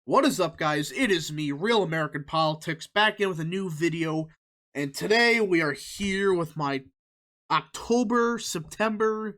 What is up, guys? It is me, Real American Politics, back in with a new video, and today we are here with my September,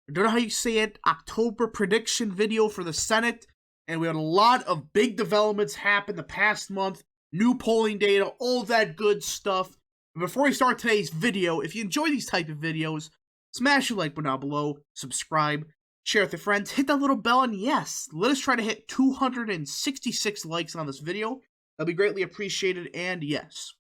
I don't know how you say it, October prediction video for the Senate, and we had a lot of big developments happen the past month, new polling data, all that good stuff. But before we start today's video, if you enjoy these type of videos, smash the like button down below, subscribe, share with your friends, hit that little bell, and yes, let us try to hit 266 likes on this video. That'll be greatly appreciated, and yes.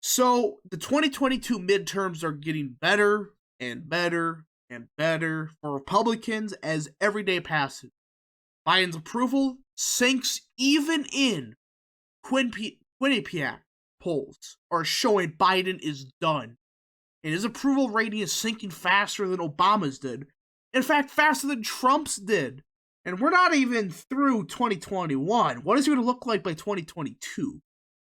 So, the 2022 midterms are getting better and better and better for Republicans as every day passes. Biden's approval sinks even in Quinnipiac polls are showing Biden is done. And his approval rating is sinking faster than Obama's did. In fact, faster than Trump's did. And we're not even through 2021. What is it going to look like by 2022?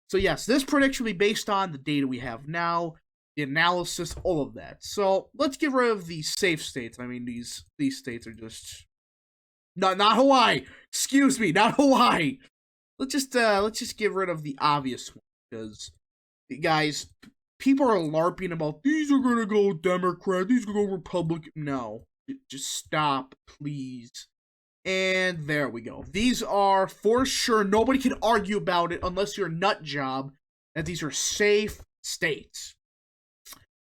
So yes, this prediction will be based on the data we have now, the analysis, all of that. So let's get rid of these safe states. I mean, these states are just not Hawaii. Excuse me, not Hawaii. Let's just get rid of the obvious one, because guys, people are LARPing about these are gonna go Democrat, these are gonna go Republican. No. Just stop, please. And there we go. These are, for sure, nobody can argue about it unless you're a nut job, that these are safe states.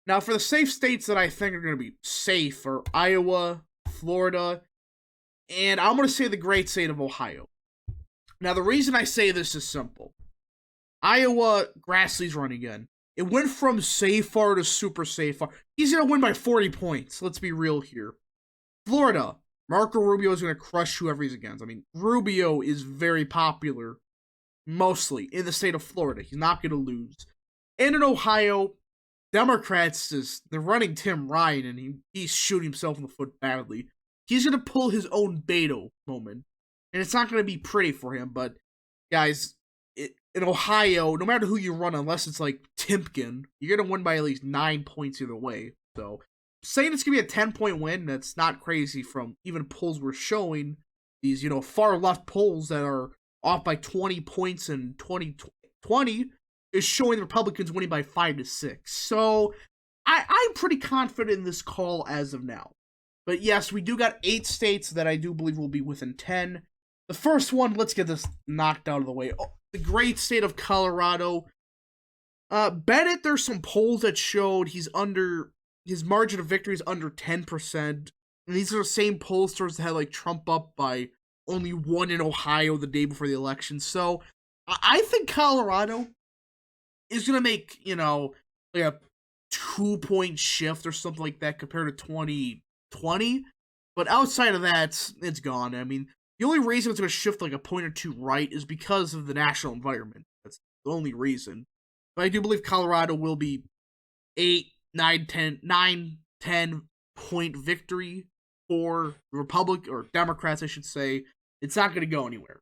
Now, for the safe states that I think are going to be safe are Iowa, Florida, and I'm going to say the great state of Ohio. Now, the reason I say this is simple. Iowa, Grassley's running again. It went from safe far to super safe far. He's going to win by 40 points. Let's be real here. Florida, Marco Rubio is going to crush whoever he's against. I mean, Rubio is very popular, mostly, in the state of Florida. He's not going to lose. And in Ohio, Democrats, they're running Tim Ryan, and he's shooting himself in the foot badly. He's going to pull his own Beto moment. And it's not going to be pretty for him, but, guys, in Ohio, no matter who you run, unless it's like Timpkin, you're going to win by at least 9 points either way. So, saying it's going to be a 10-point win, that's not crazy from even polls we're showing. These, far left polls that are off by 20 points in 2020 is showing the Republicans winning by 5 to 6. So, I'm pretty confident in this call as of now. But yes, we do got 8 states that I do believe will be within 10. The first one, let's get this knocked out of the way. Oh, the great state of Colorado. Bennett, there's some polls that showed his margin of victory is under 10%. And these are the same pollsters that had like Trump up by only 1 in Ohio the day before the election. So I think Colorado is going to make, like a 2-point shift or something like that compared to 2020. But outside of that, it's gone. I mean, the only reason it's going to shift like a point or two right is because of the national environment. That's the only reason. But I do believe Colorado will be 8, 9, 10 point victory for the Republic, or Democrats, I should say. It's not going to go anywhere.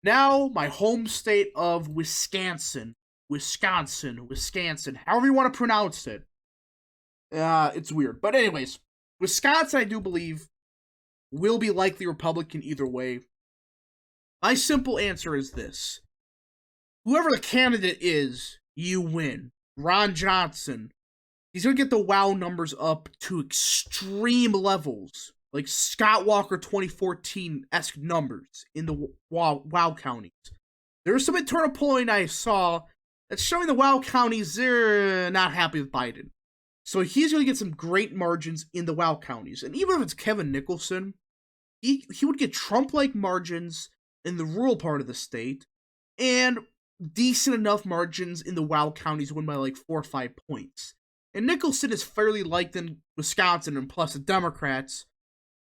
Now, my home state of Wisconsin, however you want to pronounce it. It's weird. But anyways, Wisconsin, I do believe, will be likely Republican either way. My simple answer is this. Whoever the candidate is, you win. Ron Johnson, he's going to get the wow numbers up to extreme levels, like Scott Walker 2014-esque numbers in the wow counties. There's some internal polling I saw that's showing the wow counties, they're not happy with Biden. So he's going to get some great margins in the wow counties. And even if it's Kevin Nicholson, he would get Trump-like margins in the rural part of the state, and decent enough margins in the wow counties to win by like 4 or 5 points. And Nicholson is fairly liked in Wisconsin, and plus the Democrats,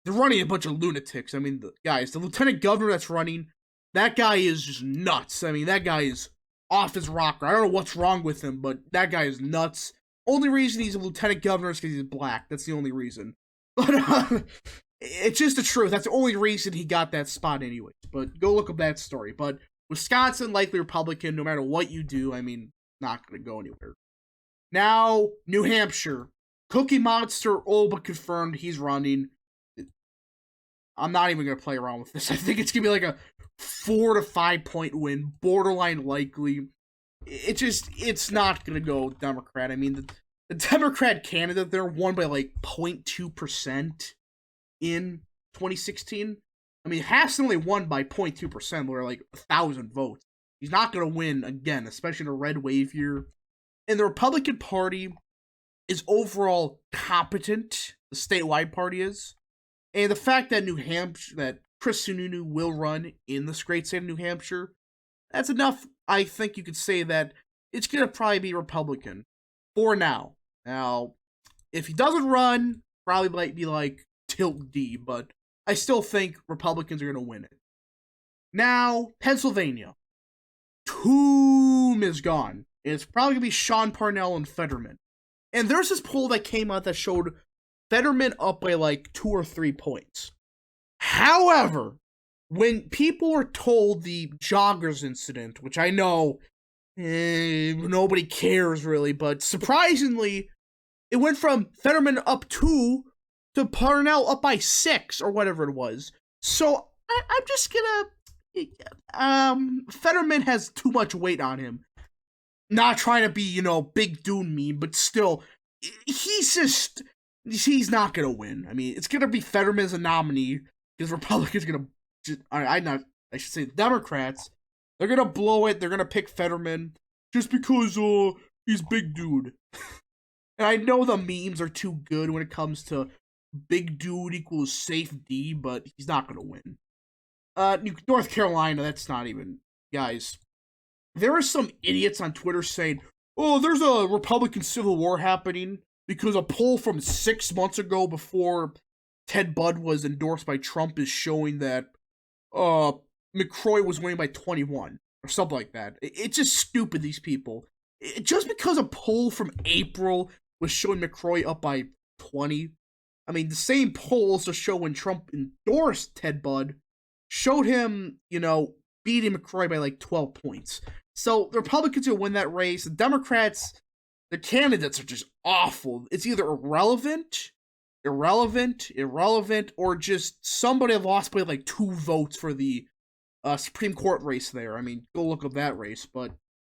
they're running a bunch of lunatics. I mean, the lieutenant governor that's running, that guy is just nuts. I mean, that guy is off his rocker. I don't know what's wrong with him, but that guy is nuts. Only reason he's a lieutenant governor is because he's black. That's the only reason. But it's just the truth. That's the only reason he got that spot anyways. But go look up that story. But Wisconsin, likely Republican, no matter what you do. I mean, not going to go anywhere. Now, New Hampshire. Cookie Monster, all but confirmed he's running. I'm not even going to play around with this. I think it's going to be like a 4 to 5 point win, borderline likely. It's not gonna go Democrat. I mean, the Democrat candidate there won by like 0.2% in 2016. I mean, Hassan only won by 0.2%, or like 1,000 votes. He's not gonna win again, especially in a red wave year. And the Republican Party is overall competent. The statewide party is, and the fact that New Hampshire, that Chris Sununu will run in this great state of New Hampshire, that's enough. I think you could say that it's gonna probably be Republican for now. Now, if he doesn't run, probably might be like tilt D, but I still think Republicans are gonna win it. Now, Pennsylvania. Toom is gone. It's probably gonna be Sean Parnell and Fetterman. And there's this poll that came out that showed Fetterman up by like 2 or 3 points. However, when people were told the joggers incident, which I know nobody cares really, but surprisingly, it went from Fetterman up 2 to Parnell up by 6 or whatever it was. So I'm just gonna. Fetterman has too much weight on him. Not trying to be, big dude mean, but still, he's not gonna win. I mean, it's gonna be Fetterman as a nominee because Republicans gonna. I should say Democrats. They're gonna blow it. They're gonna pick Fetterman just because he's big dude. And I know the memes are too good when it comes to big dude equals safe D, but he's not gonna win. North Carolina, that's not even, guys. There are some idiots on Twitter saying, "Oh, there's a Republican civil war happening because a poll from 6 months ago, before Ted Budd was endorsed by Trump, is showing that McCrory was winning by 21 or something like that." It's just stupid. These people, just because a poll from April was showing McCrory up by 20. I mean, the same polls to show when Trump endorsed Ted Budd showed him, beating McCrory by like 12 points. So the Republicans will win that race. The Democrats, the candidates are just awful. It's either irrelevant, or just somebody lost by like 2 votes for the Supreme Court race there. I mean, go look up that race. But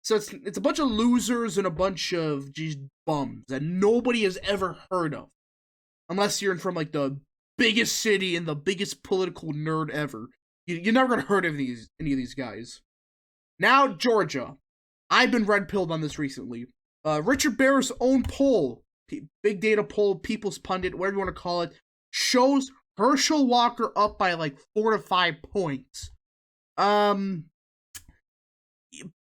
so it's a bunch of losers and a bunch of just bums that nobody has ever heard of, unless you're from like the biggest city and the biggest political nerd ever. You're never gonna heard of any of these guys. Now, Georgia. I've been red pilled on this recently. Richard Bear's own poll, big data poll, People's Pundit, whatever you want to call it, shows Herschel Walker up by like 4 to 5 points.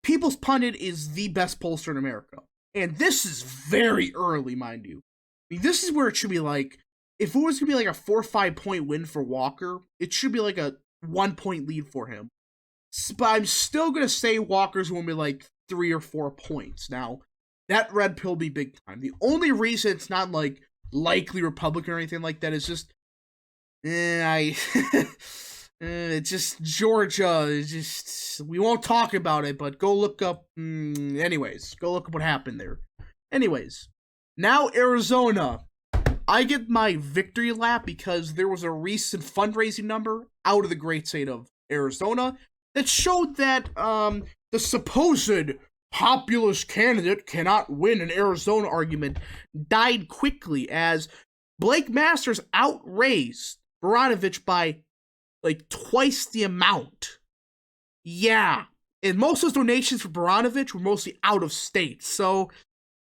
People's Pundit is the best pollster in America. And this is very early, mind you. I mean, this is where it should be like, if it was going to be like a 4 or 5 point win for Walker, it should be like a 1 point lead for him. But I'm still going to say Walker's going to be like 3 or 4 points. Now, that red pill be big time. The only reason it's not like likely Republican or anything like that is just, it's just Georgia. It's just, we won't talk about it, but go look up, anyways, go look up what happened there. Anyways, now Arizona. I get my victory lap because there was a recent fundraising number out of the great state of Arizona that showed that the supposed populist candidate cannot win an Arizona argument died quickly as Blake Masters outraised Baranovich by like twice the amount. Yeah. And most of those donations for Baranovich were mostly out of state. So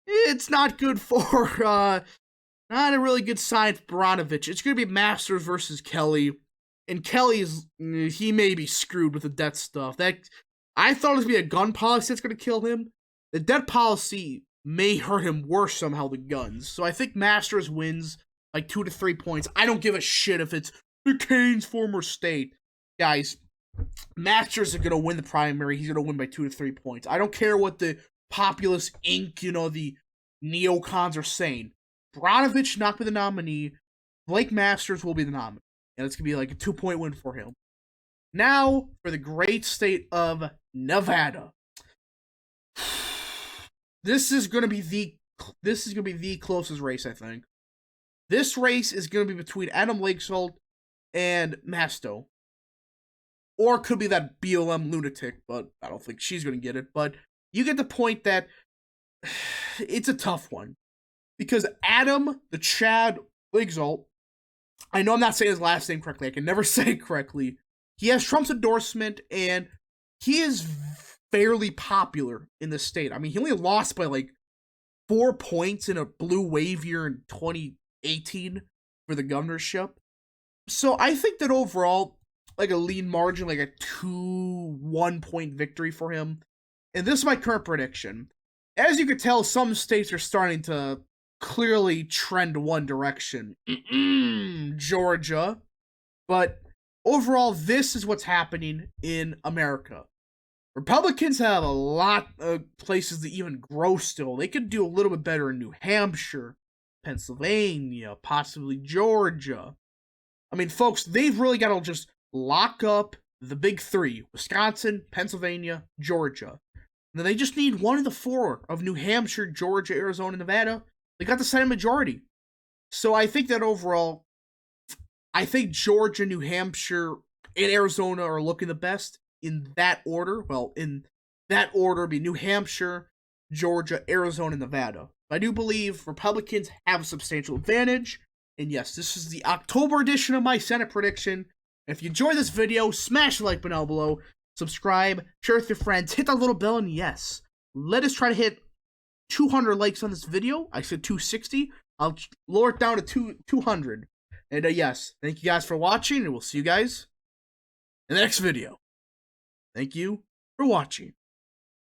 it's not good for, not a really good sign for Baranovich. It's going to be Masters versus Kelly. And he may be screwed with the debt stuff. I thought it was going to be a gun policy that's going to kill him. The debt policy may hurt him worse somehow than guns. So I think Masters wins like 2 to 3 points. I don't give a shit if it's McCain's former state. Guys, Masters is going to win the primary. He's going to win by 2 to 3 points. I don't care what the Populist Inc., the neocons are saying. Baranovich not be the nominee. Blake Masters will be the nominee. And it's going to be like a 2-point win for him. Now, for the great state of Nevada. This is going to be the closest race, I think. This race is going to be between Adam Lakesold and Masto. or it could be that BLM lunatic, but I don't think she's going to get it. But you get the point that it's a tough one. Because Adam, the Chad Exalt, I know I'm not saying his last name correctly. I can never say it correctly. He has Trump's endorsement, and he is fairly popular in the state. I mean, he only lost by like 4 points in a blue wave year in 2018 for the governorship. So I think that overall, like a lean margin, like a 2-1 point victory for him. And this is my current prediction. As you can tell, some states are starting to clearly trend one direction. Georgia. But overall, this is what's happening in America. Republicans have a lot of places to even grow still. They could do a little bit better in New Hampshire, Pennsylvania, possibly Georgia. I mean, folks, they've really got to just lock up the big three: Wisconsin, Pennsylvania, Georgia. And then they just need one of the four of New Hampshire, Georgia, Arizona, Nevada. They got the Senate majority. So I think that overall, I think Georgia, New Hampshire, and Arizona are looking the best in that order. Well, in that order, be New Hampshire, Georgia, Arizona, Nevada. I do believe Republicans have a substantial advantage. And yes, this is the October edition of my Senate prediction. If you enjoyed this video, smash the like button down below, subscribe, share with your friends, hit that little bell, and yes, let us try to hit 200 likes on this video. I said 260. I'll lower it down to 200. And yes, thank you guys for watching, and we'll see you guys in the next video. Thank you for watching.